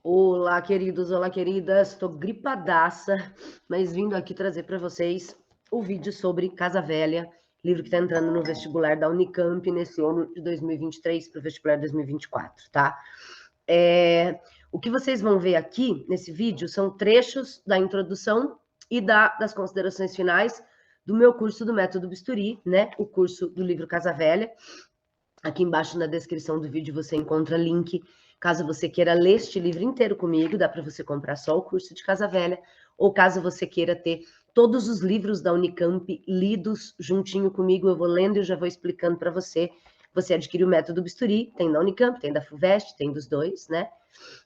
Olá, queridos, olá, queridas. Estou gripadaça, mas vindo aqui trazer para vocês o vídeo sobre Casa Velha, livro que está entrando no vestibular da Unicamp nesse ano de 2023 para o vestibular 2024, tá? O que vocês vão ver aqui nesse vídeo são trechos da introdução e das considerações finais do meu curso do Método Bisturi, né? O curso do livro Casa Velha. Aqui embaixo na descrição do vídeo você encontra link, caso você queira ler este livro inteiro comigo, dá para você comprar só o curso de Casa Velha, ou caso você queira ter todos os livros da Unicamp lidos juntinho comigo, eu vou lendo e eu já vou explicando para você. Você adquire o Método Bisturi, tem da Unicamp, tem da FUVEST, tem dos dois, né?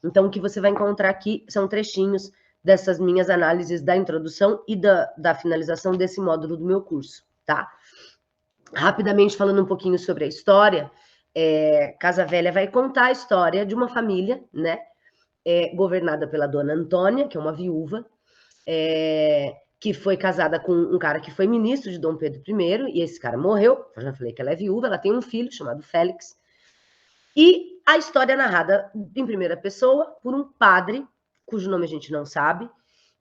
Então, o que você vai encontrar aqui são trechinhos dessas minhas análises da introdução e da finalização desse módulo do meu curso, tá? Rapidamente falando um pouquinho sobre a história, Casa Velha vai contar a história de uma família, né, governada pela dona Antônia, que é uma viúva, que foi casada com um cara que foi ministro de Dom Pedro I, e esse cara morreu, eu já falei que ela é viúva, ela tem um filho chamado Félix, e a história é narrada em primeira pessoa por um padre, cujo nome a gente não sabe,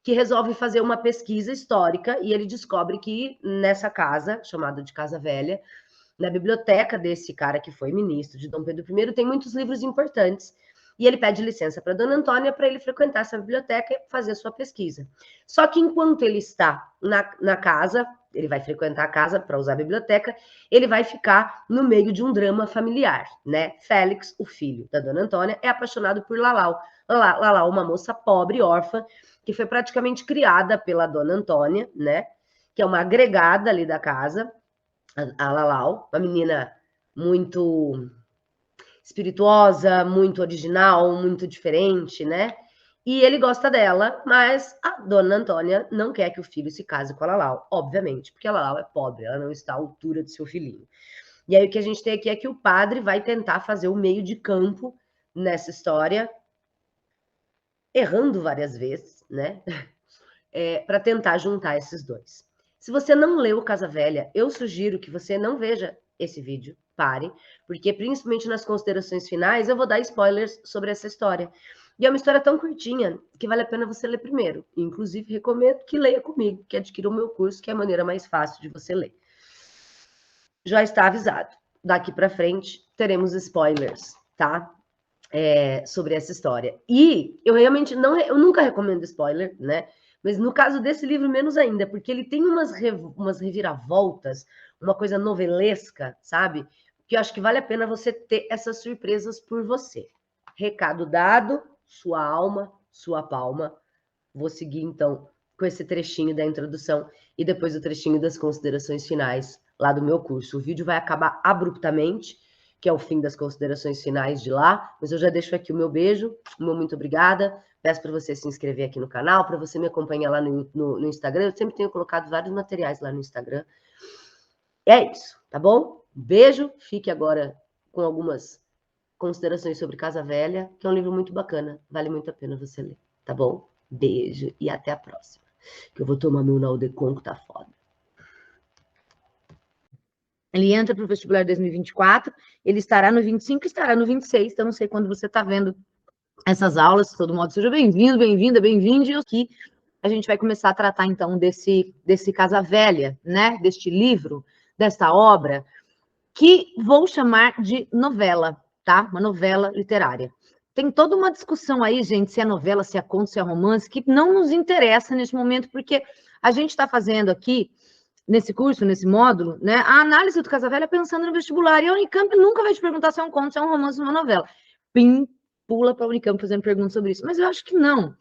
que resolve fazer uma pesquisa histórica e ele descobre que nessa casa, chamada de Casa Velha, na biblioteca desse cara que foi ministro de Dom Pedro I, tem muitos livros importantes. E ele pede licença para Dona Antônia para ele frequentar essa biblioteca e fazer a sua pesquisa. Só que enquanto ele está na casa, ele vai frequentar a casa para usar a biblioteca, ele vai ficar no meio de um drama familiar, né? Félix, o filho da Dona Antônia, é apaixonado por Lalau. Lalau, uma moça pobre, órfã, que foi praticamente criada pela Dona Antônia, né? Que é uma agregada ali da casa, a Lalau, uma menina muito espirituosa, muito original, muito diferente, né? E ele gosta dela, mas a dona Antônia não quer que o filho se case com a Lalau, obviamente, porque a Lalau é pobre, ela não está à altura do seu filhinho. E aí o que a gente tem aqui é que o padre vai tentar fazer o meio de campo nessa história, errando várias vezes, né? Para tentar juntar esses dois. Se você não leu Casa Velha, eu sugiro que você não veja esse vídeo, pare, porque principalmente nas considerações finais eu vou dar spoilers sobre essa história. E é uma história tão curtinha que vale a pena você ler primeiro. Inclusive, recomendo que leia comigo, que adquira o meu curso, que é a maneira mais fácil de você ler. Já está avisado. Daqui para frente teremos spoilers, tá? Sobre essa história. E eu realmente não, eu nunca recomendo spoiler, né? Mas no caso desse livro, menos ainda, porque ele tem umas reviravoltas, uma coisa novelesca, sabe? Que eu acho que vale a pena você ter essas surpresas por você. Recado dado, sua alma, sua palma. Vou seguir, então, com esse trechinho da introdução e depois o trechinho das considerações finais lá do meu curso. O vídeo vai acabar abruptamente, que é o fim das considerações finais de lá, mas eu já deixo aqui o meu beijo, o meu muito obrigada. Peço para você se inscrever aqui no canal, para você me acompanhar lá no Instagram. Eu sempre tenho colocado vários materiais lá no Instagram. É isso, tá bom? Beijo, fique agora com algumas considerações sobre Casa Velha, que é um livro muito bacana, vale muito a pena você ler, tá bom? Beijo e até a próxima. Que eu vou tomar meu Naldecon, que tá foda. Ele entra para o vestibular 2024, ele estará no 25, estará no 26, então não sei quando você está vendo essas aulas, de todo modo, seja bem-vindo, bem-vinda, bem-vinde, aqui a gente vai começar a tratar, então, desse Casa Velha, né, deste livro, desta obra, que vou chamar de novela, tá? Uma novela literária. Tem toda uma discussão aí, gente, se é novela, se é conto, se é romance, que não nos interessa nesse momento, porque a gente está fazendo aqui, nesse curso, nesse módulo, né, a análise do Casa Velha pensando no vestibular. E a Unicamp nunca vai te perguntar se é um conto, se é um romance ou uma novela. Pim, pula para a Unicamp fazendo perguntas sobre isso. Mas eu acho que não.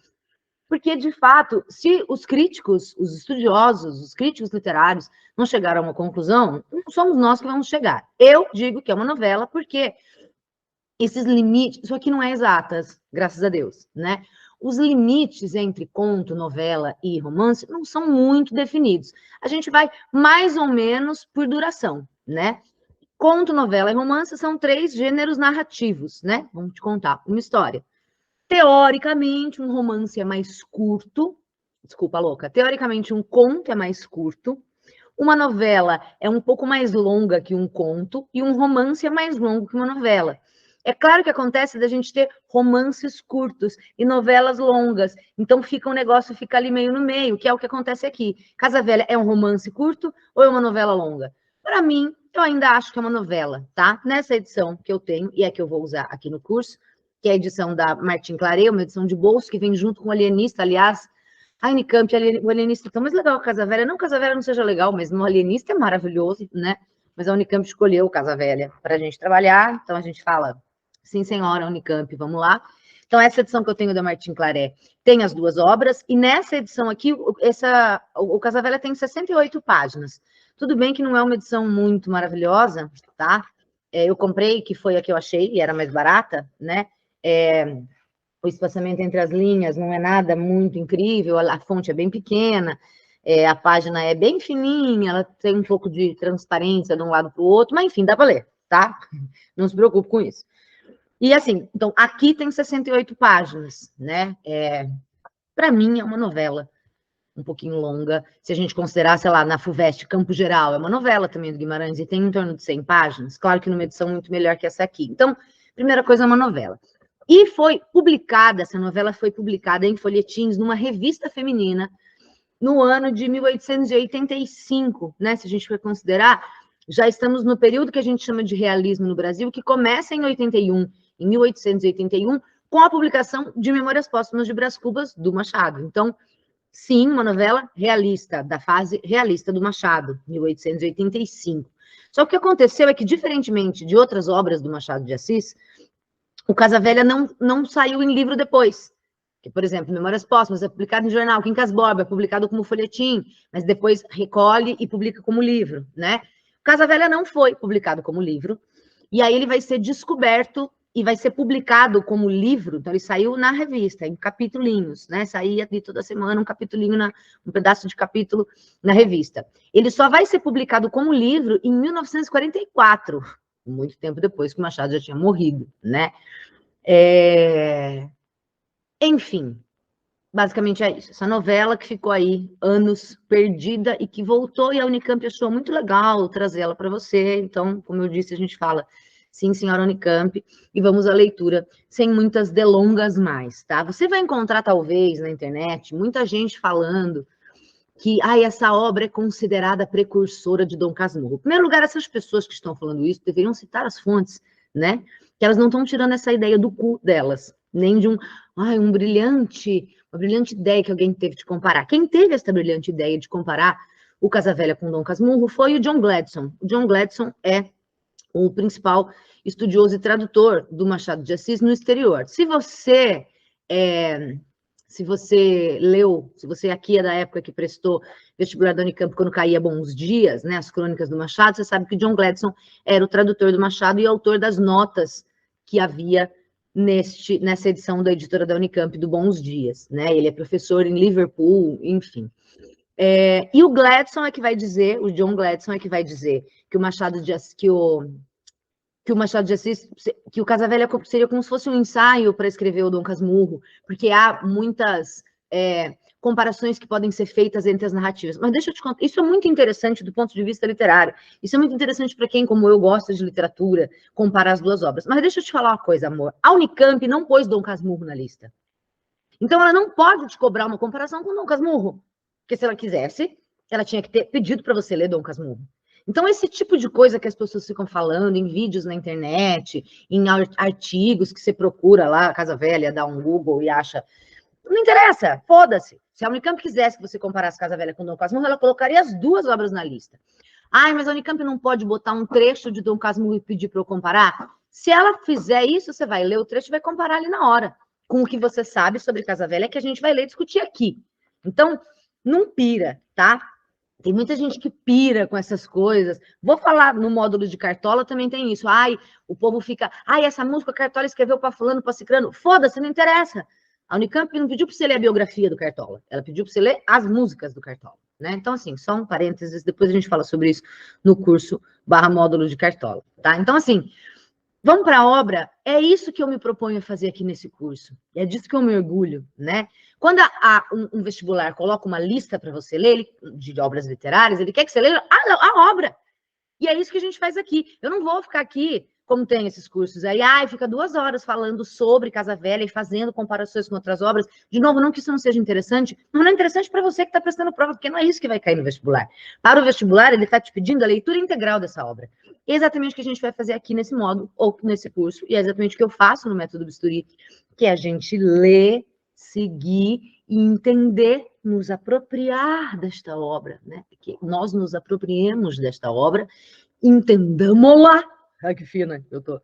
Porque, de fato, se os críticos, os estudiosos, os críticos literários não chegaram a uma conclusão, não somos nós que vamos chegar. Eu digo que é uma novela porque esses limites, isso aqui não é exatas, graças a Deus, né? Os limites entre conto, novela e romance não são muito definidos. A gente vai mais ou menos por duração, né? Conto, novela e romance são 3 gêneros narrativos, né? Vamos te contar uma história. Teoricamente, um romance é mais curto, desculpa, louca. Teoricamente, um conto é mais curto, uma novela é um pouco mais longa que um conto e um romance é mais longo que uma novela. É claro que acontece da gente ter romances curtos e novelas longas, então o negócio fica ali meio no meio, que é o que acontece aqui. Casa Velha é um romance curto ou é uma novela longa? Para mim, eu ainda acho que é uma novela, tá? Nessa edição que eu tenho, e é que eu vou usar aqui no curso, que é a edição da Martin Claret, uma edição de bolso que vem junto com o Alienista, aliás, a Unicamp, o Alienista é tão mais legal que Casa Velha. Não que Casa Velha não seja legal, mas no Alienista é maravilhoso, né? Mas a Unicamp escolheu Casa Velha para a gente trabalhar, então a gente fala, sim senhora, Unicamp, vamos lá. Então essa edição que eu tenho da Martin Claret tem as duas obras, e nessa edição aqui, o Casa Velha tem 68 páginas. Tudo bem que não é uma edição muito maravilhosa, tá? Eu comprei, que foi a que eu achei, e era mais barata, né? O espaçamento entre as linhas não é nada muito incrível, a fonte é bem pequena, a página é bem fininha, ela tem um pouco de transparência de um lado para o outro, mas enfim, dá para ler, tá? Não se preocupe com isso. E assim, então, aqui tem 68 páginas, né? Para mim, é uma novela um pouquinho longa, se a gente considerar, sei lá, na FUVEST Campo Geral, é uma novela também do Guimarães, e tem em torno de 100 páginas, claro que numa edição muito melhor que essa aqui. Então, primeira coisa, é uma novela. E foi publicada, essa novela foi publicada em folhetins numa revista feminina no ano de 1885, né? Se a gente for considerar, já estamos no período que a gente chama de realismo no Brasil, que começa em 1881, com a publicação de Memórias Póstumas de Brás Cubas, do Machado. Então, sim, uma novela realista, da fase realista do Machado, 1885. Só que o que aconteceu é que, diferentemente de outras obras do Machado de Assis, o Casa Velha não saiu em livro depois. Que, por exemplo, Memórias Póstumas é publicado em jornal, Quincas Borba é publicado como folhetim, mas depois recolhe e publica como livro, né? O Casa Velha não foi publicado como livro, e aí ele vai ser descoberto e vai ser publicado como livro, então ele saiu na revista, em capitulinhos, né? Saía de toda semana um capitulinho, um pedaço de capítulo na revista. Ele só vai ser publicado como livro em 1944, muito tempo depois que o Machado já tinha morrido, né? Enfim, basicamente é isso. Essa novela que ficou aí anos perdida e que voltou, e a Unicamp achou muito legal trazer ela para você. Então, como eu disse, a gente fala, sim, senhora Unicamp, e vamos à leitura sem muitas delongas mais, tá? Você vai encontrar, talvez, na internet, muita gente falando que essa obra é considerada precursora de Dom Casmurro. Em primeiro lugar, essas pessoas que estão falando isso deveriam citar as fontes, né? Que elas não estão tirando essa ideia do cu delas, nem de uma brilhante ideia que alguém teve de comparar. Quem teve essa brilhante ideia de comparar o Casa Velha com Dom Casmurro foi o John Gladstone. O John Gladstone é o principal estudioso e tradutor do Machado de Assis no exterior. Se você leu, se você aqui é da época que prestou vestibular da Unicamp quando caía Bons Dias, né, as crônicas do Machado, você sabe que John Gladstone era o tradutor do Machado e autor das notas que havia nessa edição da editora da Unicamp do Bons Dias, né? Ele é professor em Liverpool, enfim. E o Gladstone é que vai dizer, o John Gladstone é que vai dizer que o Machado de Assis, que o Casa Velha seria como se fosse um ensaio para escrever o Dom Casmurro, porque há muitas comparações que podem ser feitas entre as narrativas. Mas deixa eu te contar, isso é muito interessante do ponto de vista literário. Isso é muito interessante para quem, como eu, gosta de literatura, comparar as duas obras. Mas deixa eu te falar uma coisa, amor. A Unicamp não pôs Dom Casmurro na lista. Então, ela não pode te cobrar uma comparação com Dom Casmurro. Porque se ela quisesse, ela tinha que ter pedido para você ler Dom Casmurro. Então, esse tipo de coisa que as pessoas ficam falando em vídeos na internet, em artigos que você procura lá, Casa Velha, dá um Google e acha... Não interessa, foda-se. Se a Unicamp quisesse que você comparasse Casa Velha com Dom Casmurro, ela colocaria as duas obras na lista. Mas a Unicamp não pode botar um trecho de Dom Casmurro e pedir para eu comparar? Se ela fizer isso, você vai ler o trecho e vai comparar ali na hora, com o que você sabe sobre Casa Velha, que a gente vai ler e discutir aqui. Então, não pira, tá? Tem muita gente que pira com essas coisas. Vou falar no módulo de Cartola, também tem isso. O povo fica... essa música Cartola escreveu para fulano, para ciclano. Foda-se, não interessa. A Unicamp não pediu para você ler a biografia do Cartola. Ela pediu para você ler as músicas do Cartola, né? Então, assim, só um parênteses. Depois a gente fala sobre isso no curso /módulo de Cartola, tá? Então, assim, vamos para a obra. É isso que eu me proponho a fazer aqui nesse curso. É disso que eu me orgulho, né? Quando um vestibular coloca uma lista para você ler de obras literárias, ele quer que você leia a obra. E é isso que a gente faz aqui. Eu não vou ficar aqui como tem esses cursos aí, ai, fica 2 horas falando sobre Casa Velha e fazendo comparações com outras obras. De novo, não que isso não seja interessante, mas não é interessante para você que está prestando prova, porque não é isso que vai cair no vestibular. Para o vestibular, ele está te pedindo a leitura integral dessa obra. É exatamente o que a gente vai fazer aqui nesse módulo, ou nesse curso, e é exatamente o que eu faço no Método Bisturi, que é a gente ler, seguir e entender, nos apropriar desta obra, né? Que nós nos apropriemos desta obra, entendamos-la. Ai, que fina eu tô.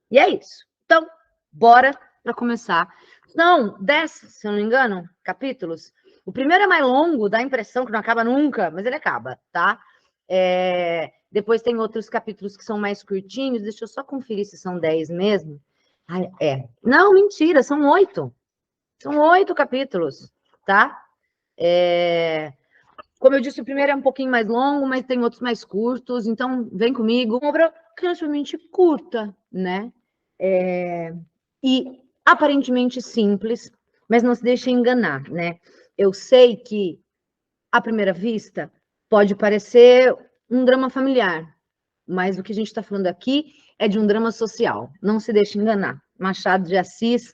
E é isso. Então, bora para começar. São 10, se eu não me engano, capítulos. O primeiro é mais longo, dá a impressão que não acaba nunca, mas ele acaba, tá? Depois tem outros capítulos que são mais curtinhos. Deixa eu só conferir se são 10 mesmo. Não, mentira, são 8. São 8 capítulos, tá? Como eu disse, o primeiro é um pouquinho mais longo, mas tem outros mais curtos, então vem comigo. Uma obra relativamente curta, né? E aparentemente simples, mas não se deixe enganar, né? Eu sei que, à primeira vista, pode parecer um drama familiar, mas o que a gente está falando aqui é de um drama social. Não se deixe enganar. Machado de Assis,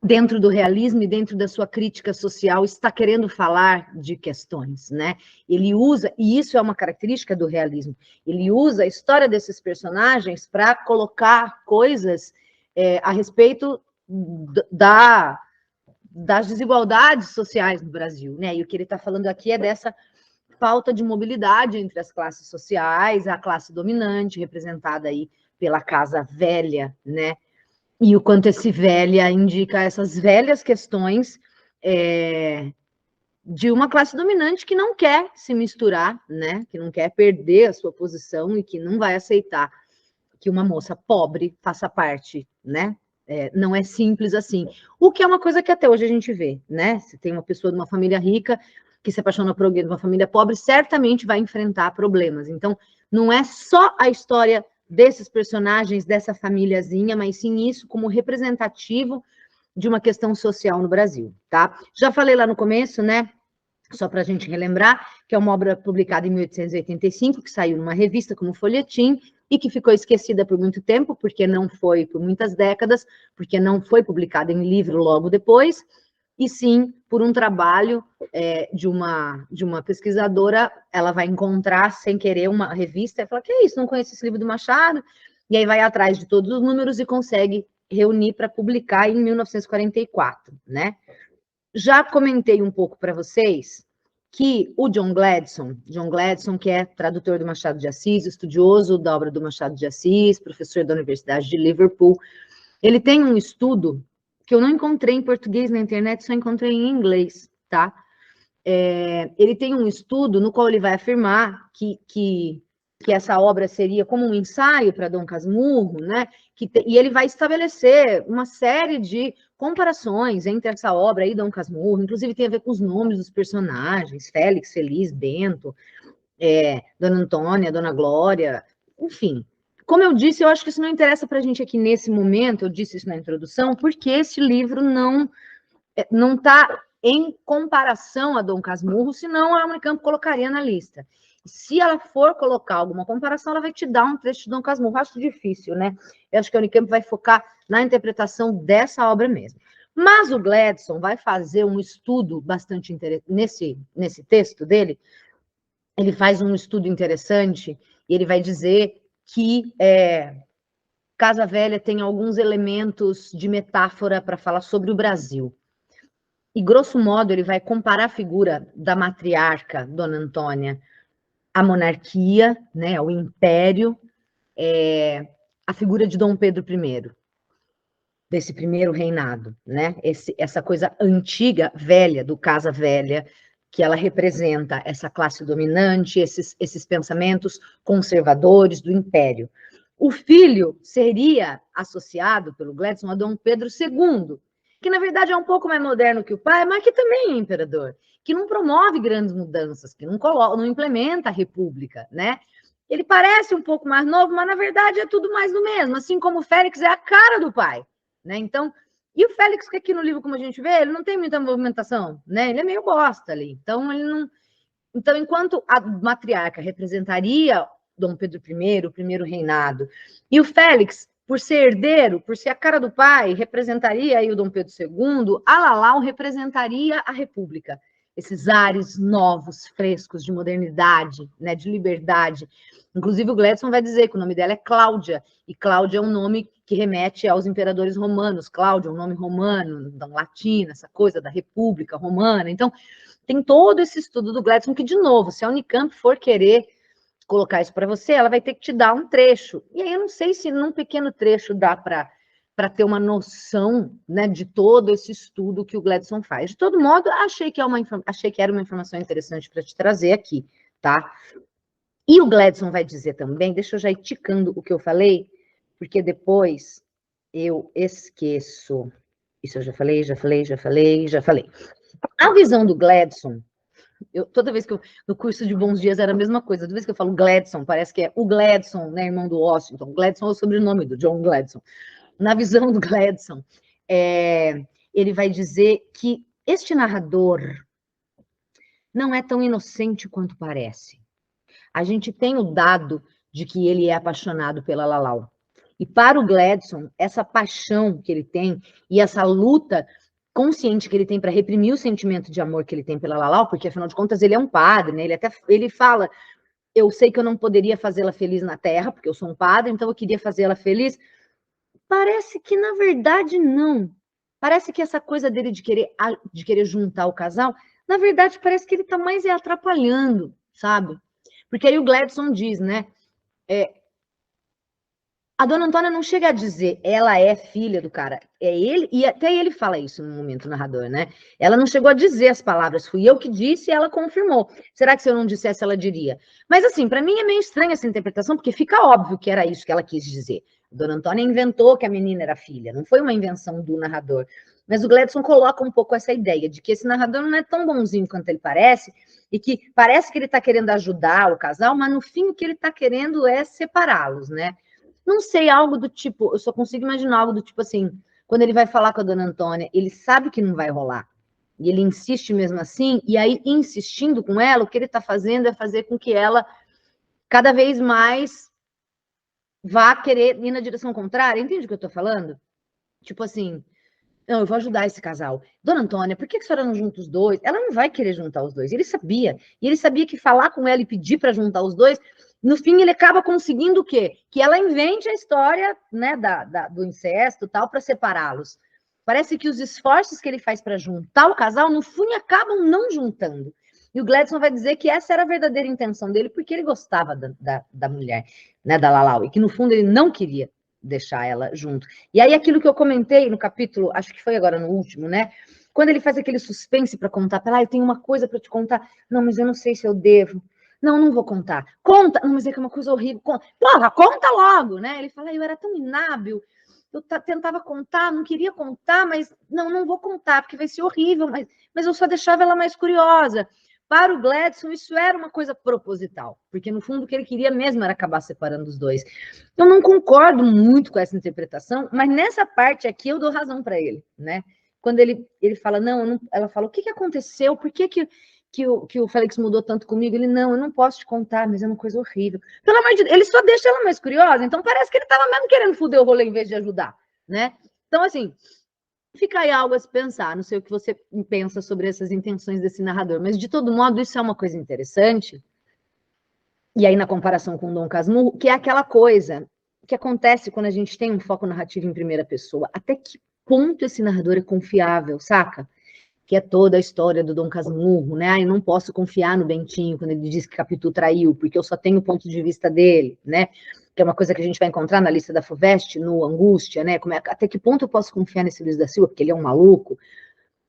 dentro do realismo e dentro da sua crítica social, está querendo falar de questões, né? Ele usa, e isso é uma característica do realismo, ele usa a história desses personagens para colocar coisas a respeito das desigualdades sociais no Brasil, né? E o que ele está falando aqui é dessa falta de mobilidade entre as classes sociais, a classe dominante, representada aí pela Casa Velha, né? E o quanto esse velha indica essas velhas questões de uma classe dominante que não quer se misturar, né? Que não quer perder a sua posição e que não vai aceitar que uma moça pobre faça parte, né? Não é simples assim. O que é uma coisa que até hoje a gente vê, né? Se tem uma pessoa de uma família rica que se apaixona por alguém de uma família pobre, certamente vai enfrentar problemas. Então, não é só a história desses personagens, dessa famíliazinha, mas sim isso como representativo de uma questão social no Brasil, tá? Já falei lá no começo, né? Só para a gente relembrar, que é uma obra publicada em 1885, que saiu numa revista como folhetim, e que ficou esquecida por muito tempo, porque não foi, por muitas décadas, porque não foi publicada em livro logo depois, e sim por um trabalho de uma pesquisadora. Ela vai encontrar, sem querer, uma revista e fala, que é isso, não conheço esse livro do Machado? E aí vai atrás de todos os números e consegue reunir para publicar em 1944, né? Já comentei um pouco para vocês que o John Gladson, que é tradutor do Machado de Assis, estudioso da obra do Machado de Assis, professor da Universidade de Liverpool, ele tem um estudo que eu não encontrei em português na internet, só encontrei em inglês, tá? Ele tem um estudo no qual ele vai afirmar que essa obra seria como um ensaio para Dom Casmurro, né? E ele vai estabelecer uma série de comparações entre essa obra e Dom Casmurro, inclusive tem a ver com os nomes dos personagens, Félix, Feliz, Bento, Dona Antônia, Dona Glória, enfim. Como eu disse, eu acho que isso não interessa para a gente aqui nesse momento, eu disse isso na introdução, porque esse livro não está em comparação a Dom Casmurro, senão a Unicamp colocaria na lista. Se ela for colocar alguma comparação, ela vai te dar um trecho de Dom Casmurro. Acho difícil, né? Eu acho que a Unicamp vai focar na interpretação dessa obra mesmo. Mas o Gladson vai fazer um estudo bastante interessante, nesse texto dele, ele faz um estudo interessante, e ele vai dizer que Casa Velha tem alguns elementos de metáfora para falar sobre o Brasil. E, grosso modo, ele vai comparar a figura da matriarca, Dona Antônia, à monarquia, né, ao império, a figura de Dom Pedro I, desse primeiro reinado, né? Essa coisa antiga, velha, do Casa Velha, que ela representa essa classe dominante, esses pensamentos conservadores do império. O filho seria associado pelo Gladson a Dom Pedro II, que na verdade é um pouco mais moderno que o pai, mas que também é imperador, que não promove grandes mudanças, que não implementa a república, né? Ele parece um pouco mais novo, mas na verdade é tudo mais do mesmo, assim como o Félix é a cara do pai, né? Então, e o Félix, que aqui no livro, como a gente vê, ele não tem muita movimentação, né? Ele é meio bosta ali, então ele não... Então, enquanto a matriarca representaria Dom Pedro I, o primeiro reinado. E o Félix, por ser herdeiro, por ser a cara do pai, representaria aí o Dom Pedro II, a Lalau representaria a República. Esses ares novos, frescos, de modernidade, né, de liberdade. Inclusive o Gladson vai dizer que o nome dela é Cláudia, e Cláudia é um nome que remete aos imperadores romanos. Cláudio é um nome romano, da latina, essa coisa da República Romana. Então, tem todo esse estudo do Gladson que, de novo, se a Unicamp for querer colocar isso para você, ela vai ter que te dar um trecho. E aí eu não sei se num pequeno trecho dá para ter uma noção, né, de todo esse estudo que o Gladson faz. De todo modo, achei que era uma informação interessante para te trazer aqui, tá? E o Gladson vai dizer também, deixa eu já ir ticando o que eu falei, porque depois eu esqueço. Isso eu já falei. A visão do Gladson, toda vez que no curso de Bons Dias era a mesma coisa, toda vez que eu falo Gladson, parece que é o Gladson, né, irmão do Washington. Gladson é o sobrenome do John Gladson. Na visão do Gladson, ele vai dizer que este narrador não é tão inocente quanto parece. A gente tem o dado de que ele é apaixonado pela Lalau. E para o Gladson, essa paixão que ele tem e essa luta consciente que ele tem para reprimir o sentimento de amor que ele tem pela Lalau, porque afinal de contas ele é um padre, né? Ele fala, eu sei que eu não poderia fazê-la feliz na terra, porque eu sou um padre, então eu queria fazê-la feliz. Parece que na verdade não. Parece que essa coisa dele de querer juntar o casal, na verdade parece que ele está mais atrapalhando, sabe? Porque aí o Gladson diz, né? A dona Antônia não chega a dizer, ela é filha do cara. É ele, e até ele fala isso no momento, o narrador, né? Ela não chegou a dizer as palavras, fui eu que disse e ela confirmou. Será que se eu não dissesse, ela diria? Mas assim, para mim é meio estranha essa interpretação, porque fica óbvio que era isso que ela quis dizer. A dona Antônia inventou que a menina era filha, não foi uma invenção do narrador. Mas o Gladson coloca um pouco essa ideia de que esse narrador não é tão bonzinho quanto ele parece, e que parece que ele está querendo ajudar o casal, mas no fim o que ele está querendo é separá-los, né? Não sei, algo do tipo, eu só consigo imaginar algo do tipo assim, quando ele vai falar com a dona Antônia, ele sabe que não vai rolar, e ele insiste mesmo assim, e aí, insistindo com ela, o que ele está fazendo é fazer com que ela, cada vez mais, vá querer ir na direção contrária. Entende o que eu estou falando? Tipo assim, não, eu vou ajudar esse casal. Dona Antônia, por que a senhora não junta os dois? Ela não vai querer juntar os dois. Ele sabia. E ele sabia que falar com ela e pedir para juntar os dois, no fim ele acaba conseguindo o quê? Que ela invente a história, né, do incesto e tal, para separá-los. Parece que os esforços que ele faz para juntar o casal, no fim, acabam não juntando. E o Gladson vai dizer que essa era a verdadeira intenção dele, porque ele gostava da mulher, né, da Lalau, e que no fundo ele não queria deixar ela junto. E aí aquilo que eu comentei no capítulo, acho que foi agora no último, né? Quando ele faz aquele suspense para contar, eu tenho uma coisa para te contar. Não, mas eu não sei se eu devo. Não, não vou contar. Conta. Não, mas é que é uma coisa horrível. Porra, conta logo, né? Ele fala, eu era tão inábil. Eu tentava contar, não queria contar, mas não vou contar, porque vai ser horrível, mas eu só deixava ela mais curiosa. Para o Gladson, isso era uma coisa proposital, porque no fundo o que ele queria mesmo era acabar separando os dois. Eu não concordo muito com essa interpretação, mas nessa parte aqui eu dou razão para ele, né? Quando ele fala, não, ela fala, o que aconteceu? Por que o Félix mudou tanto comigo? Ele, não, eu não posso te contar, mas é uma coisa horrível. Pelo amor de Deus, ele só deixa ela mais curiosa, então parece que ele estava mesmo querendo foder o rolê em vez de ajudar, né? Então, assim, fica aí algo a se pensar, não sei o que você pensa sobre essas intenções desse narrador, mas de todo modo isso é uma coisa interessante, e aí na comparação com o Dom Casmurro, que é aquela coisa que acontece quando a gente tem um foco narrativo em primeira pessoa, até que ponto esse narrador é confiável, saca? Que é toda a história do Dom Casmurro, né? Eu não posso confiar no Bentinho quando ele diz que Capitu traiu, porque eu só tenho o ponto de vista dele, né? Que é uma coisa que a gente vai encontrar na lista da FUVEST, no Angústia, né? Até que ponto eu posso confiar nesse Luiz da Silva, porque ele é um maluco?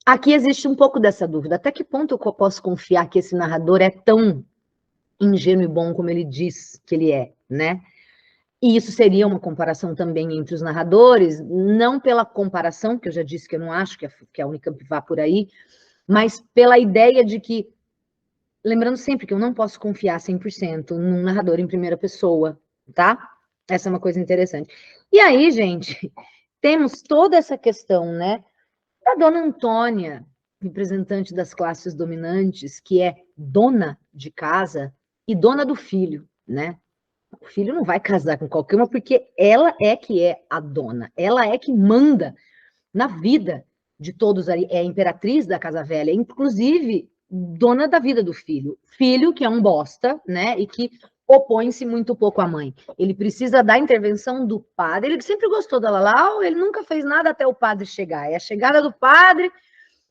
Aqui existe um pouco dessa dúvida. Até que ponto eu posso confiar que esse narrador é tão ingênuo e bom como ele diz que ele é, né? E isso seria uma comparação também entre os narradores, não pela comparação, que eu já disse que eu não acho que a Unicamp vá por aí, mas pela ideia de que, lembrando sempre que eu não posso confiar 100% num narrador em primeira pessoa, tá? Essa é uma coisa interessante. E aí, gente, temos toda essa questão, né, da dona Antônia, representante das classes dominantes, que é dona de casa e dona do filho, né? O filho não vai casar com qualquer uma, porque ela é que é a dona, ela é que manda na vida de todos ali, é a imperatriz da casa velha, inclusive dona da vida do filho. Filho que é um bosta, né, e que opõe-se muito pouco à mãe. Ele precisa da intervenção do padre, ele sempre gostou da Lalau, ele nunca fez nada até o padre chegar, é a chegada do padre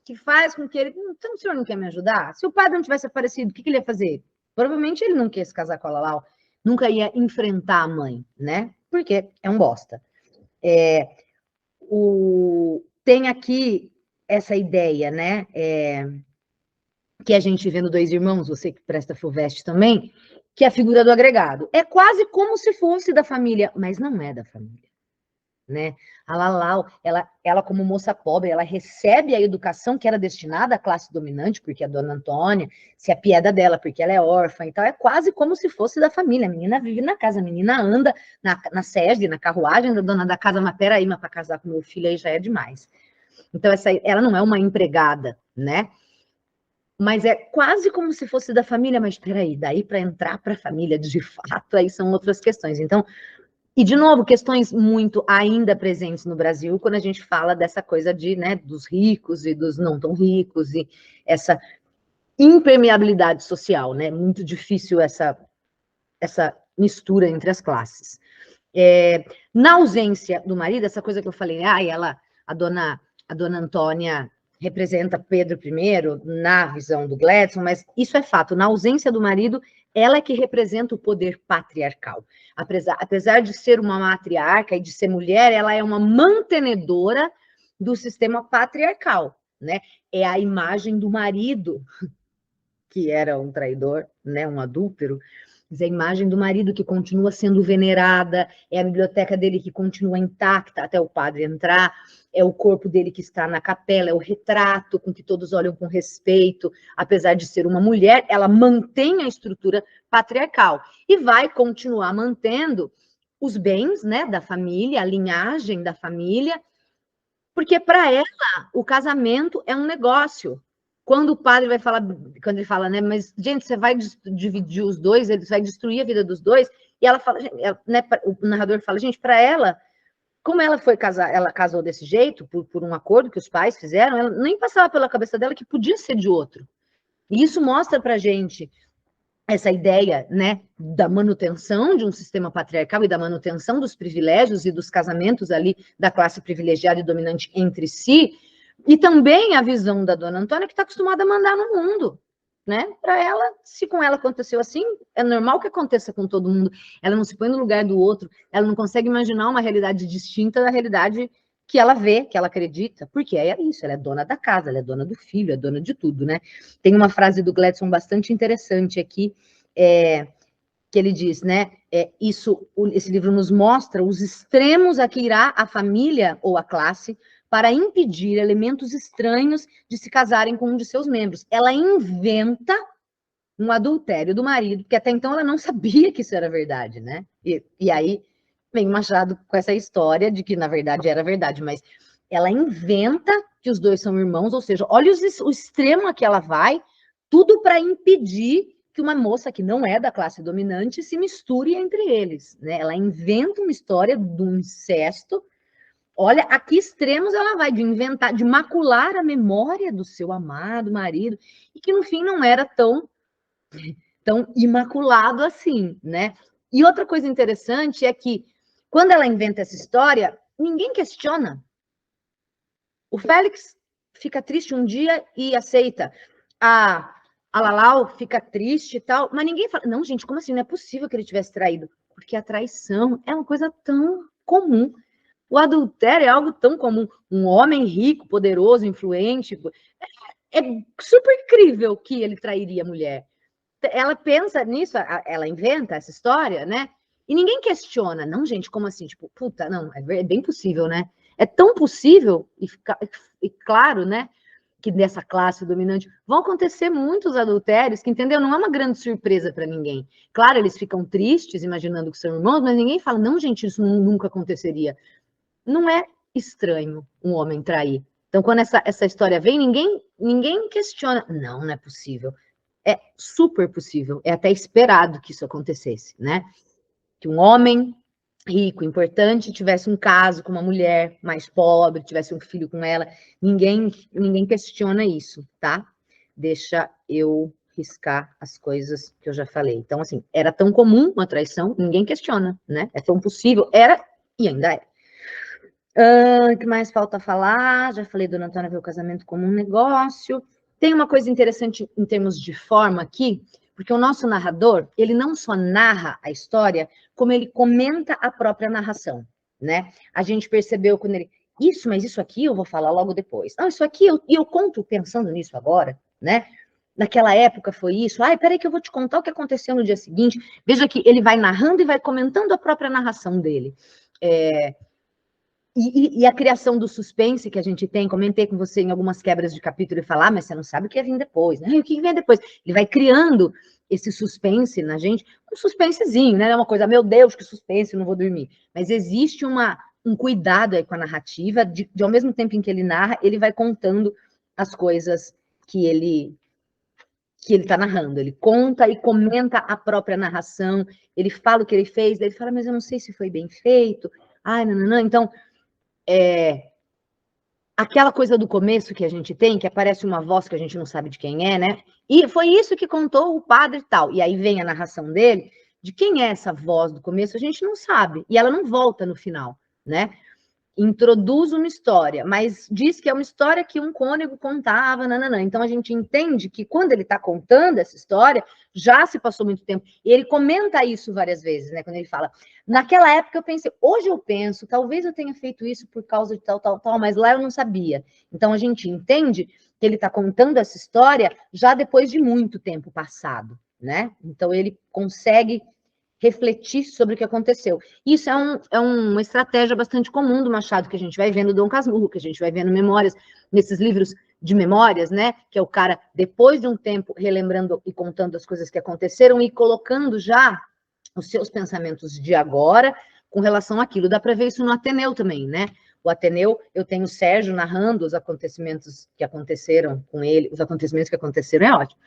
que faz com que ele, então o senhor não quer me ajudar? Se o padre não tivesse aparecido, o que ele ia fazer? Provavelmente ele não quer se casar com a Lalau, nunca ia enfrentar a mãe, né, porque é um bosta. Tem aqui essa ideia, né, que a gente vê no Dois Irmãos, você que presta FUVEST também, que é a figura do agregado. É quase como se fosse da família, mas não é da família, né? A Lalau, ela como moça pobre, ela recebe a educação que era destinada à classe dominante, porque a dona Antônia se apieda dela, porque ela é órfã e tal, é quase como se fosse da família. A menina vive na casa, a menina anda na sede, na carruagem da dona da casa, mas peraí, mas para casar com meu filho aí já é demais. Então, ela não é uma empregada, né? Mas é quase como se fosse da família, mas peraí, daí para entrar para a família de fato, aí são outras questões. Então, e de novo, questões muito ainda presentes no Brasil, quando a gente fala dessa coisa de, né, dos ricos e dos não tão ricos, e essa impermeabilidade social, né? Muito difícil essa mistura entre as classes. Na ausência do marido, essa coisa que eu falei, a dona Antônia representa Pedro I na visão do Gladson, mas isso é fato. Na ausência do marido, ela é que representa o poder patriarcal. Apesar de ser uma matriarca e de ser mulher, ela é uma mantenedora do sistema patriarcal, né? É a imagem do marido, que era um traidor, né? Um adúltero, é a imagem do marido que continua sendo venerada, é a biblioteca dele que continua intacta até o padre entrar, é o corpo dele que está na capela, é o retrato com que todos olham com respeito, apesar de ser uma mulher, ela mantém a estrutura patriarcal e vai continuar mantendo os bens, né, da família, a linhagem da família, porque para ela o casamento é um negócio. Quando o padre vai falar, quando ele fala, né, mas, gente, você vai dividir os dois, ele vai destruir a vida dos dois, e ela fala, né, o narrador fala, gente, para ela, como ela foi casar, ela casou desse jeito, por um acordo que os pais fizeram, ela nem passava pela cabeça dela que podia ser de outro. E isso mostra pra gente essa ideia, né, da manutenção de um sistema patriarcal e da manutenção dos privilégios e dos casamentos ali da classe privilegiada e dominante entre si, e também a visão da dona Antônia, que está acostumada a mandar no mundo, né? Para ela, se com ela aconteceu assim, é normal que aconteça com todo mundo. Ela não se põe no lugar do outro, ela não consegue imaginar uma realidade distinta da realidade que ela vê, que ela acredita, porque é isso, ela é dona da casa, ela é dona do filho, é dona de tudo, né? Tem uma frase do Gladson bastante interessante aqui, que ele diz, né? Esse livro nos mostra os extremos a que irá a família ou a classe para impedir elementos estranhos de se casarem com um de seus membros. Ela inventa um adultério do marido, porque até então ela não sabia que isso era verdade, né? E aí vem o Machado com essa história de que, na verdade, era verdade, mas ela inventa que os dois são irmãos, ou seja, olha o extremo a que ela vai, tudo para impedir que uma moça que não é da classe dominante se misture entre eles, né? Ela inventa uma história do incesto. Olha a que extremos ela vai de inventar, de macular a memória do seu amado marido, e que no fim não era tão imaculado assim, né? E outra coisa interessante é que quando ela inventa essa história, ninguém questiona. O Félix fica triste um dia e aceita. A Lalau fica triste e tal, mas ninguém fala, não, gente, como assim? Não é possível que ele tivesse traído. Porque a traição é uma coisa tão comum. O adultério é algo tão comum. Um homem rico, poderoso, influente, é super incrível que ele trairia a mulher. Ela pensa nisso, ela inventa essa história, né? E ninguém questiona. Não, gente, como assim? Tipo, puta, não, é bem possível, né? É tão possível, e claro, né, que nessa classe dominante vão acontecer muitos adultérios, que, entendeu? Não é uma grande surpresa para ninguém. Claro, eles ficam tristes, imaginando que são irmãos, mas ninguém fala, não, gente, isso nunca aconteceria. Não é estranho um homem trair. Então, quando essa história vem, ninguém questiona. Não é possível. É super possível, é até esperado que isso acontecesse, né? que um homem rico, importante, tivesse um caso com uma mulher mais pobre, tivesse um filho com ela. Ninguém questiona isso, tá? Deixa eu riscar as coisas que eu já falei. Então, assim, era tão comum uma traição, ninguém questiona, né? É tão possível, era e ainda é. O que mais falta falar? Já falei, Dona Antônia vê o casamento como um negócio. Tem uma coisa interessante em termos de forma aqui, porque o nosso narrador, ele não só narra a história, como ele comenta a própria narração, né? A gente percebeu quando ele... mas isso aqui eu vou falar logo depois. Não, isso aqui, eu conto pensando nisso agora, né? Naquela época foi isso. Ai, peraí que eu vou te contar o que aconteceu no dia seguinte. Veja que ele vai narrando e vai comentando a própria narração dele. E a criação do suspense que a gente tem, comentei com você em algumas quebras de capítulo e falar, mas você não sabe o que vai vir depois, né? O que vem depois? Ele vai criando esse suspense na gente, um suspensezinho, né? É uma coisa, meu Deus, que suspense, não vou dormir. Mas existe um cuidado aí com a narrativa, de ao mesmo tempo em que ele narra, ele vai contando as coisas que ele está narrando. Ele conta e comenta a própria narração, ele fala o que ele fez, daí ele fala, mas eu não sei se foi bem feito. Ai, não. Então, aquela coisa do começo que a gente tem, que aparece uma voz que a gente não sabe de quem é, né? E foi isso que contou o padre e tal. E aí vem a narração dele, de quem é essa voz do começo, a gente não sabe. E ela não volta no final, né? Introduz uma história, mas diz que é uma história que um cônego contava, nananã. Então a gente entende que quando ele está contando essa história, já se passou muito tempo. E ele comenta isso várias vezes, né? Quando ele fala, naquela época eu pensei, hoje eu penso, talvez eu tenha feito isso por causa de tal, mas lá eu não sabia. Então a gente entende que ele está contando essa história já depois de muito tempo passado, né? Então ele consegue refletir sobre o que aconteceu. Isso é uma estratégia bastante comum do Machado, que a gente vai vendo Dom Casmurro, que a gente vai vendo memórias, nesses livros de memórias, né? Que é o cara, depois de um tempo, relembrando e contando as coisas que aconteceram e colocando já os seus pensamentos de agora com relação àquilo. Dá para ver isso no Ateneu também, né? O Ateneu, eu tenho o Sérgio narrando os acontecimentos que aconteceram com ele, os acontecimentos que aconteceram, é ótimo,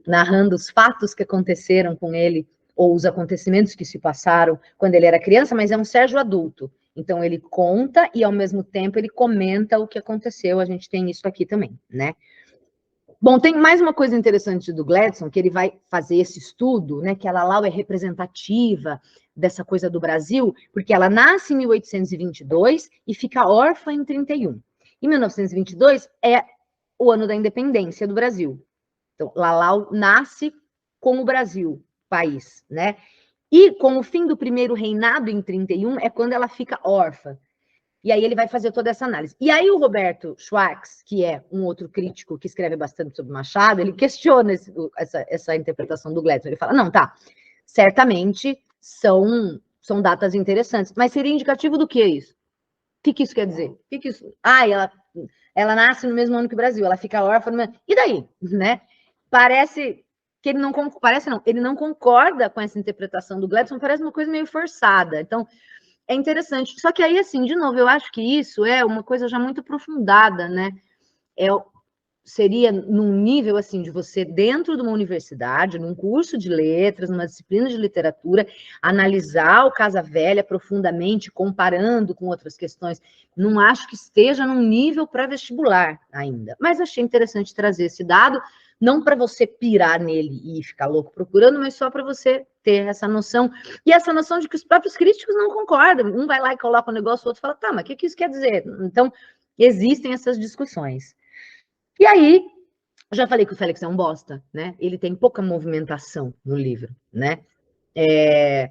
narrando os fatos que aconteceram com ele, ou os acontecimentos que se passaram quando ele era criança, mas é um Sérgio adulto. Então, ele conta e, ao mesmo tempo, ele comenta o que aconteceu. A gente tem isso aqui também, né? Bom, tem mais uma coisa interessante do Gladson, que ele vai fazer esse estudo, né? Que a Lalau é representativa dessa coisa do Brasil, porque ela nasce em 1822 e fica órfã em 31. Em 1922 é o ano da independência do Brasil. Então, Lalau nasce com o Brasil, país, né? E com o fim do primeiro reinado em 31 é quando ela fica órfã. E aí ele vai fazer toda essa análise. E aí o Roberto Schwartz, que é um outro crítico que escreve bastante sobre Machado, ele questiona essa interpretação do Gladson. Ele fala, não, tá, certamente são datas interessantes, mas seria indicativo do que isso? O que isso quer dizer? O que isso... ela nasce no mesmo ano que o Brasil, ela fica órfã, e daí, né? Parece que ele não concorda com essa interpretação do Gladson, parece uma coisa meio forçada. Então, é interessante. Só que aí, assim, de novo, eu acho que isso é uma coisa já muito aprofundada, né? Seria num nível, assim, de você, dentro de uma universidade, num curso de letras, numa disciplina de literatura, analisar o Casa Velha profundamente, comparando com outras questões. Não acho que esteja num nível para vestibular ainda. Mas achei interessante trazer esse dado, não para você pirar nele e ficar louco procurando, mas só para você ter essa noção. E essa noção de que os próprios críticos não concordam. Um vai lá e coloca um negócio, o outro fala, tá, mas o que isso quer dizer? Então, existem essas discussões. E aí, já falei que o Félix é um bosta, né? Ele tem pouca movimentação no livro, né? É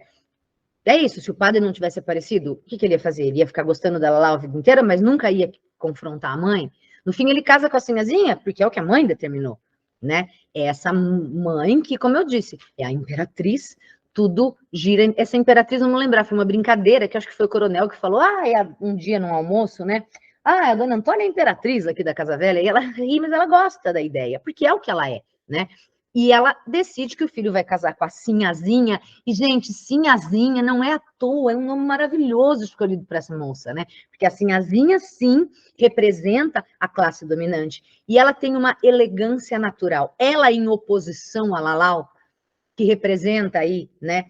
isso, se o padre não tivesse aparecido, o que ele ia fazer? Ele ia ficar gostando dela lá a vida inteira, mas nunca ia confrontar a mãe. No fim, ele casa com a Sinhazinha, porque é o que a mãe determinou, né? É essa mãe que, como eu disse, é a imperatriz, tudo gira... Essa imperatriz, não vou lembrar, foi uma brincadeira, que acho que foi o coronel que falou, um dia no almoço, né? A dona Antônia é a imperatriz aqui da Casa Velha, e ela ri, mas ela gosta da ideia, porque é o que ela é, né? E ela decide que o filho vai casar com a Sinhazinha. E, gente, Sinhazinha não é à toa, é um nome maravilhoso escolhido para essa moça, né? Porque a Sinhazinha, sim, representa a classe dominante. E ela tem uma elegância natural. Ela, em oposição a Lalau, que representa aí, né,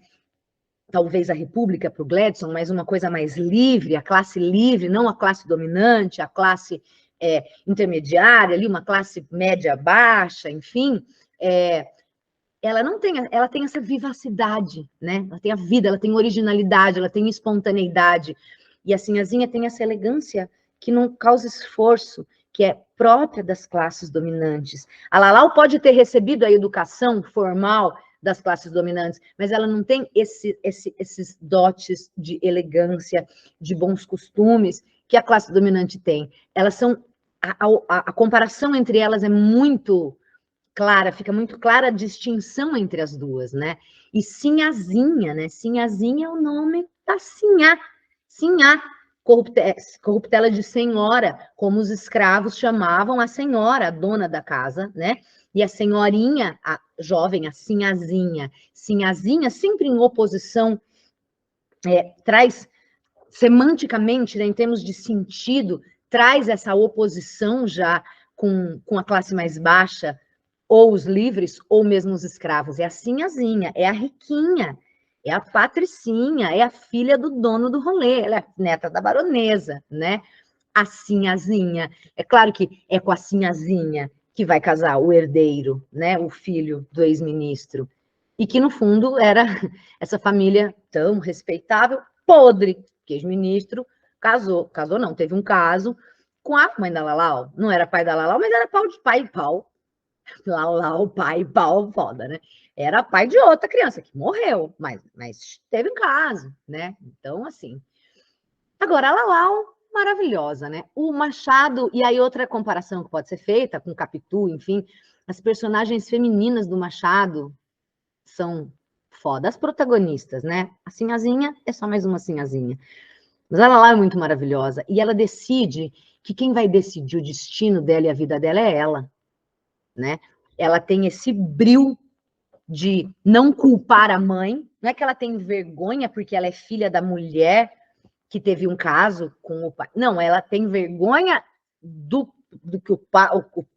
talvez a república para o Gladstone, mas uma coisa mais livre, a classe livre, não a classe dominante, a classe intermediária, ali, uma classe média baixa, enfim, ela tem essa vivacidade, né? Ela tem a vida, ela tem originalidade, ela tem espontaneidade. E a Sinhazinha tem essa elegância que não causa esforço, que é própria das classes dominantes. A Lalau pode ter recebido a educação formal das classes dominantes, mas ela não tem esses dotes de elegância, de bons costumes que a classe dominante tem. Elas são a comparação entre elas é muito clara, fica muito clara a distinção entre as duas, né? E Sinhazinha, né? Sinhazinha é o nome da Sinhá. Sinhá, corruptela de senhora, como os escravos chamavam a senhora, a dona da casa, né? E a senhorinha, a jovem, a Sinhazinha. Sinhazinha, sempre em oposição, traz semanticamente, né, em termos de sentido, traz essa oposição já com a classe mais baixa, ou os livres, ou mesmo os escravos. É a Sinhazinha, é a riquinha, é a patricinha, é a filha do dono do rolê, ela é neta da baronesa, né? A Sinhazinha. É claro que é com a Sinhazinha que vai casar o herdeiro, né? O filho do ex-ministro. E que, no fundo, era essa família tão respeitável, podre, que ex-ministro casou não, teve um caso com a mãe da Lalau. Não era pai da Lalau, mas era pau de pai e pau. Lalau, pai e pau, foda, né? Era pai de outra criança que morreu, mas teve um caso, né? Então, assim. Agora, a Lalau, maravilhosa, né? O Machado, e aí outra comparação que pode ser feita com Capitu, enfim, as personagens femininas do Machado são foda, as protagonistas, né? A Sinhazinha é só mais uma Sinhazinha. Mas ela lá é muito maravilhosa. E ela decide que quem vai decidir o destino dela e a vida dela é ela, né? Ela tem esse bril de não culpar a mãe. Não é que ela tem vergonha porque ela é filha da mulher que teve um caso com o pai. Não, ela tem vergonha do que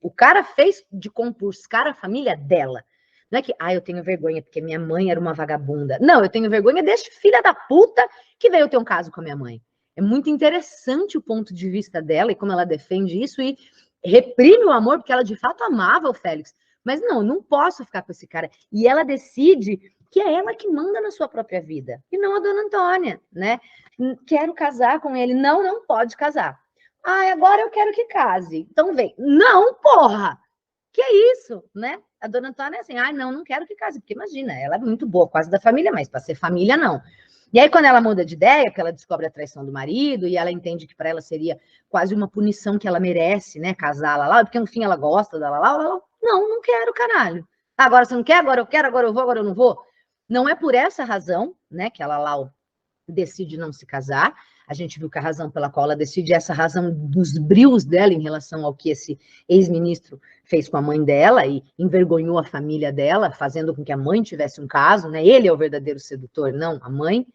o cara fez de compulsar a família dela. Não é que, eu tenho vergonha porque minha mãe era uma vagabunda. Não, eu tenho vergonha deste filho da puta que veio ter um caso com a minha mãe. É muito interessante o ponto de vista dela e como ela defende isso e reprime o amor, porque ela de fato amava o Félix. Mas não posso ficar com esse cara. E ela decide que é ela que manda na sua própria vida, e não a dona Antônia, né? Quero casar com ele. Não pode casar. Agora eu quero que case. Então vem. Não, porra! Que é isso, né? A dona Antônia é assim, não quero que case, porque imagina, ela é muito boa, quase da família, mas para ser família, não. E aí, quando ela muda de ideia, porque ela descobre a traição do marido, e ela entende que para ela seria quase uma punição que ela merece, né? Casar lá, porque no fim ela gosta da lá, ela, não quero, caralho. Agora você não quer, agora eu quero, agora eu vou, agora eu não vou. Não é por essa razão, né, que ela lá decide não se casar. A gente viu que a razão pela qual ela decide é essa razão dos brios dela em relação ao que esse ex-ministro fez com a mãe dela e envergonhou a família dela, fazendo com que a mãe tivesse um caso, né? Ele é o verdadeiro sedutor, não a mãe.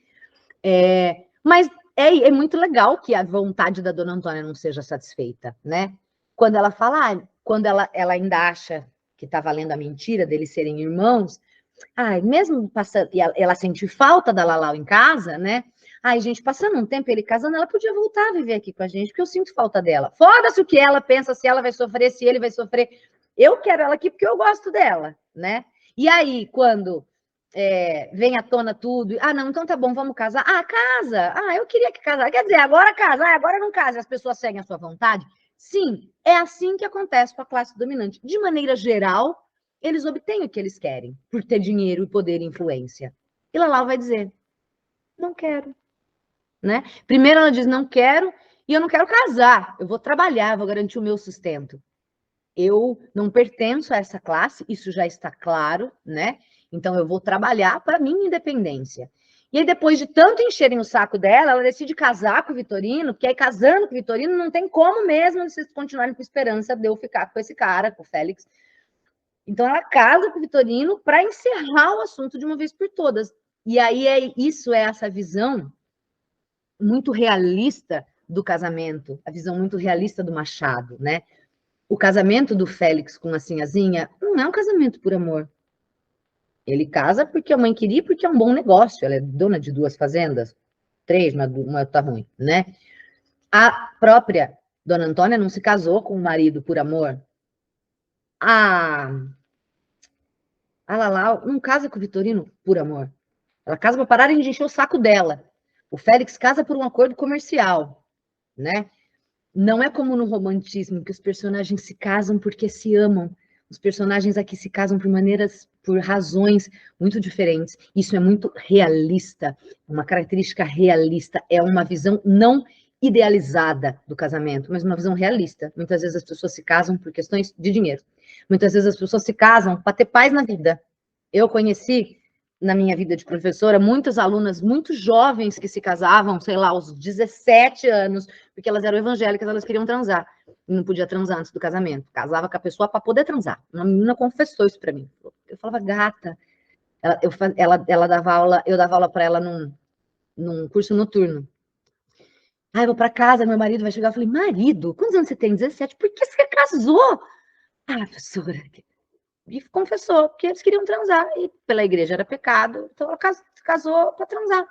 Mas é muito legal que a vontade da dona Antônia não seja satisfeita, né? Quando ela fala, quando ela ainda acha que está valendo a mentira deles serem irmãos, mesmo passando, e ela sente falta da Lalau em casa, né? Gente, passando um tempo ele casando, ela podia voltar a viver aqui com a gente, porque eu sinto falta dela. Foda-se o que ela pensa, se ela vai sofrer, se ele vai sofrer. Eu quero ela aqui porque eu gosto dela, né? E aí, quando vem à tona tudo, não, então tá bom, vamos casar. Casa! Eu queria que casasse. Quer dizer, agora casa, agora não casa, as pessoas seguem a sua vontade. Sim, é assim que acontece com a classe dominante. De maneira geral, eles obtêm o que eles querem, por ter dinheiro e poder e influência. E Lalau vai dizer, não quero. Né? Primeiro ela diz, não quero, e eu não quero casar, eu vou trabalhar, vou garantir o meu sustento. Eu não pertenço a essa classe, isso já está claro, né? Então eu vou trabalhar para minha independência. E aí, depois de tanto encherem o saco dela, ela decide casar com o Vitorino, porque aí casando com o Vitorino não tem como mesmo vocês continuarem com esperança de eu ficar com esse cara, com o Félix. Então ela casa com o Vitorino para encerrar o assunto de uma vez por todas. E aí isso é essa visão muito realista do casamento, a visão muito realista do Machado, né? O casamento do Félix com a Sinhazinha não é um casamento por amor. Ele casa porque a mãe queria, porque é um bom negócio. Ela é dona de 2 fazendas, 3, uma tá ruim, né? A própria Dona Antônia não se casou com o marido por amor. A Lalau não casa com o Vitorino por amor. Ela casa para pararem de encher o saco dela. O Félix casa por um acordo comercial, né? Não é como no romantismo, que os personagens se casam porque se amam. Os personagens aqui se casam por razões muito diferentes. Isso é muito realista, uma característica realista, é uma visão não idealizada do casamento, mas uma visão realista. Muitas vezes as pessoas se casam por questões de dinheiro. Muitas vezes as pessoas se casam para ter paz na vida. Eu conheci na minha vida de professora, muitas alunas muito jovens que se casavam, sei lá, aos 17 anos, porque elas eram evangélicas, elas queriam transar. E não podia transar antes do casamento. Casava com a pessoa para poder transar. Uma menina confessou isso para mim. Eu falava, gata. Ela dava aula, eu dava aula para ela num curso noturno. Ah, eu vou para casa, meu marido vai chegar. Eu falei, marido, quantos anos você tem? 17. Por que você casou? Ah, professora, e confessou que eles queriam transar, e pela igreja era pecado, então ela casou para transar.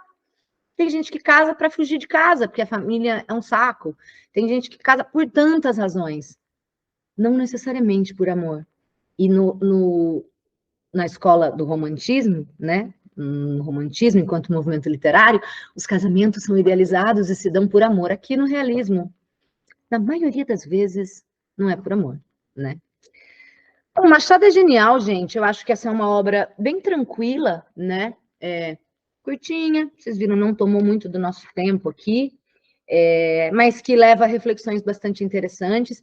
Tem gente que casa para fugir de casa, porque a família é um saco. Tem gente que casa por tantas razões, não necessariamente por amor. E na escola do romantismo, né? No romantismo, enquanto movimento literário, os casamentos são idealizados e se dão por amor. Aqui no realismo, na maioria das vezes, não é por amor, né? O Machado é genial, gente. Eu acho que essa é uma obra bem tranquila, né? Curtinha, vocês viram, não tomou muito do nosso tempo aqui, mas que leva a reflexões bastante interessantes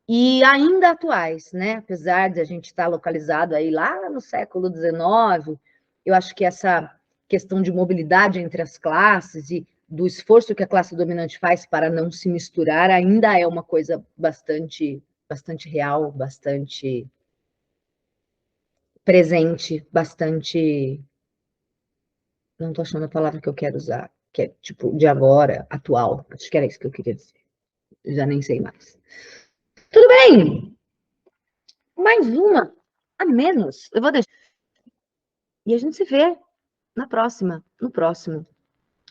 e ainda atuais, né? Apesar de a gente estar localizado aí lá no século XIX, eu acho que essa questão de mobilidade entre as classes e do esforço que a classe dominante faz para não se misturar ainda é uma coisa bastante real, bastante presente, bastante. Não estou achando a palavra que eu quero usar, que é tipo de agora, atual. Acho que era isso que eu queria dizer. Já nem sei mais. Tudo bem! Mais uma a menos. Eu vou deixar. E a gente se vê na próxima, no próximo.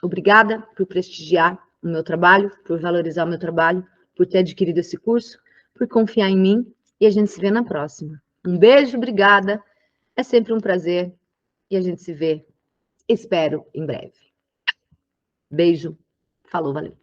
Obrigada por prestigiar o meu trabalho, por valorizar o meu trabalho, por ter adquirido esse curso, por confiar em mim. E a gente se vê na próxima. Um beijo, obrigada. É sempre um prazer. E a gente se vê, espero, em breve. Beijo. Falou, valeu.